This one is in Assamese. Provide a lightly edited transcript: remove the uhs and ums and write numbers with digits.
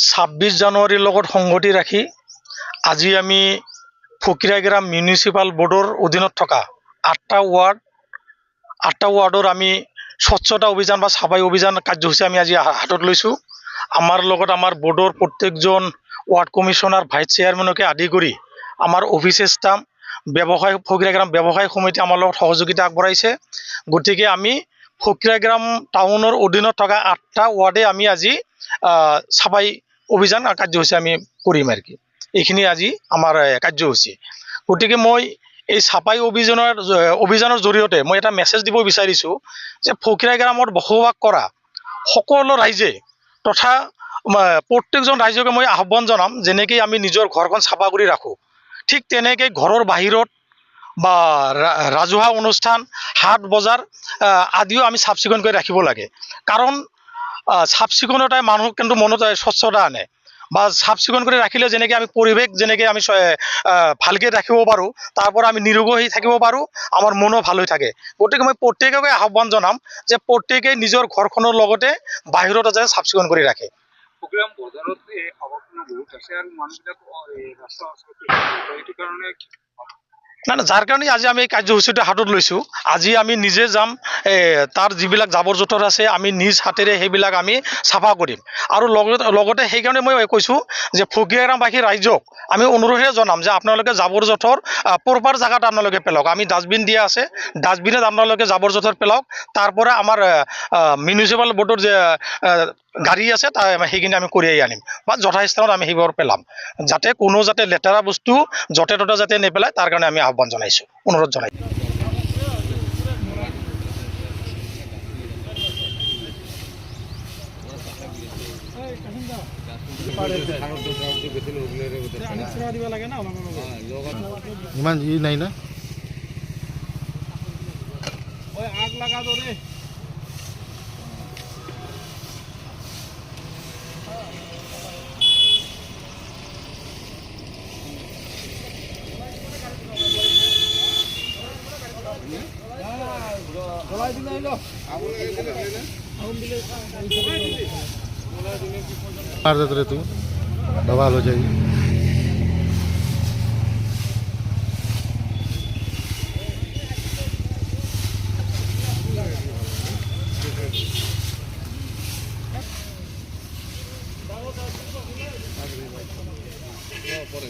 ছাব্বিছ জানুৱাৰীৰ লগত সংগতি ৰাখি আজি আমি ফকিৰাগ্ৰাম মিউনিচিপাল বৰ্ডৰ অধীনত থকা আঠটা ৱাৰ্ডৰ আমি স্বচ্ছতা অভিযান বা চাফাই অভিযান কাৰ্যসূচী আমি আজি হাতত লৈছোঁ। আমাৰ লগত আমাৰ বৰ্ডৰ প্ৰত্যেকজন ৱাৰ্ড কমিশ্যনাৰ ভাইচ চেয়াৰমেনকে আদি কৰি আমাৰ অফিচ ষ্টাফ ফকিৰাগ্ৰাম ব্যৱসায় সমিতি আমাৰ লগত সহযোগিতা আগবঢ়াইছে। গতিকে আমি ফকিৰাগ্ৰাম টাউনৰ অধীনত থকা 8টা ৱাৰ্ডে আমি আজি চাফাই অভিযান কাৰ্যসূচী আমি কৰিম আৰু কি। এইখিনি আজি আমাৰ কাৰ্যসূচী। গতিকে মই এই চাফাই অভিযানৰ জৰিয়তে মই এটা মেছেজ দিব বিচাৰিছোঁ যে ফকিৰাগ্ৰামত বসবাস কৰা সকলো ৰাইজে তথা প্ৰত্যেকজন ৰাইজকে মই আহ্বান জনাম, যেনেকৈ আমি নিজৰ ঘৰখন চাফা কৰি ৰাখোঁ, ঠিক তেনেকৈ ঘৰৰ বাহিৰত বা ৰাজহুৱা অনুষ্ঠান, হাট বজাৰ আদিও আমি চাফ চিকুণ কৰি ৰাখিব লাগে। কাৰণ চাফ চিকুণতাই মানুহক কিন্তু মনত স্বচ্ছতা আনে, বা চাফ চিকুণ কৰি ৰাখিলে যেনেকৈ আমি পৰিৱেশ যেনেকৈ আমি ভালকৈ ৰাখিব পাৰোঁ, তাৰ পৰা আমি নিৰোগী হৈ থাকিব পাৰোঁ, আমাৰ মনো ভাল হৈ থাকে। গতিকে মই প্ৰত্যেককে আহ্বান জনাম যে প্ৰত্যেকেই নিজৰ ঘৰখনৰ লগতে বাহিৰত যাতে চাফ চিকুণ কৰি ৰাখে। ফকিৰাম বজাৰত আৱৰ্জনা বহুত আছে আৰু মানুহবিলাক ৰাস্তা এইটো কাৰণে নাই, যাৰ কাৰণে আজি আমি এই কাৰ্যসূচীটো হাতত লৈছোঁ। আজি আমি নিজে যাম, তাৰ যিবিলাক জাবৰ জোঁথৰ আছে আমি নিজ হাতেৰে সেইবিলাক আমি চাফা কৰিম। আৰু লগতে সেইকাৰণে মই কৈছোঁ যে ফকিৰাগ্ৰামবাসী ৰাইজক আমি অনুৰোধে জনাম যে আপোনালোকে জাবৰ জোঁথৰ প্ৰপাৰ জেগাত আপোনালোকে পেলাওক। আমি ডাষ্টবিন দিয়া আছে, ডাষ্টবিনত আপোনালোকে জাবৰ জোঁথৰ পেলাওক। তাৰ পৰা আমাৰ মিউনিচিপাল বৰ্ডৰ যে গাড়ী আছে সেইখিনি আমি কঢ়িয়াই আনিম বা যথাস্থানত আমি সেইবোৰ পেলাম, যাতে কোনো যাতে লেতেৰা বস্তু য'তে ত'তে যাতে নেপেলায়, তাৰ কাৰণে আমি আহ্বান জনাইছোঁ, অনুৰোধ জনাইছোঁ। ইমান ই নাই না আগ লাগা দৰে मार देते रहे तू बवाल हो जाएगी। পৰে